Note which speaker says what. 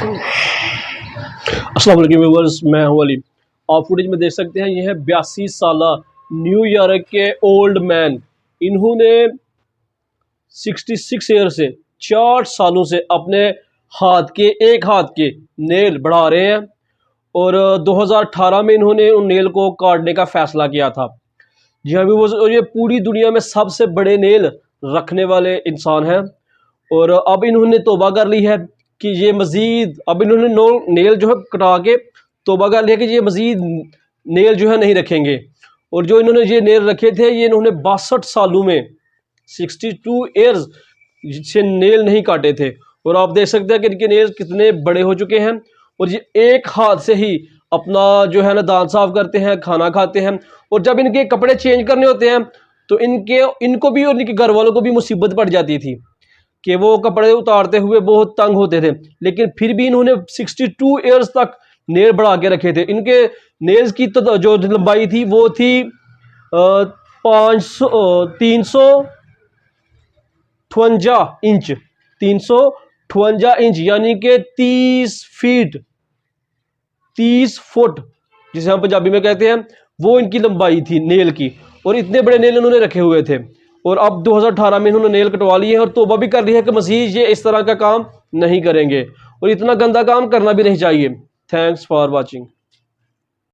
Speaker 1: अस्सलाम वालेकुम व्यूअर्स, मैं हूं अली। आप फुटेज में देख सकते हैं, ये है 82 साला न्यूयॉर्क के ओल्ड मैन। इन्होंने 66 ईयर से 4 सालों से अपने एक हाथ के नेल बढ़ा रहे हैं और 2018 में इन्होंने उन नेल को काटने का फैसला किया था। जी हाँ व्यूअर्स, ये पूरी दुनिया में सबसे बड़े नेल रखने वाले इंसान हैं और अब इन्होंने तौबा कर ली है कि ये मज़ीद, अब इन्होंने नेल जो है कटा के तौबा कर लिया कि ये मज़ीद नेल जो है नहीं रखेंगे। और जो इन्होंने ये नेल रखे थे, ये इन्होंने 62 सालों में 62 ईयर्स से नेल नहीं काटे थे। और आप देख सकते हैं कि इनके नेल कितने बड़े हो चुके हैं और ये एक हाथ से ही अपना जो है ना दांत साफ करते हैं, खाना खाते हैं। और जब इनके कपड़े चेंज करने होते हैं तो इनको भी और इनके घर वालों को भी मुसीबत पड़ जाती थी कि वो कपड़े उतारते हुए बहुत तंग होते थे, लेकिन फिर भी इन्होंने 62 ईयर्स तक नेल बढ़ा के रखे थे। इनके नेल्स की तो जो लंबाई थी वो थी 358 इंच, 358 इंच यानी कि 30 फुट जिसे हम पंजाबी में कहते हैं, वो इनकी लंबाई थी नेल की। और इतने बड़े नेल इन्होंने रखे हुए थे और अब 2018 में इन्होंने नेल कटवा लिए हैं और तौबा भी कर ली है कि मज़ीद ये इस तरह का काम नहीं करेंगे और इतना गंदा काम करना भी नहीं चाहिए। Thanks for watching.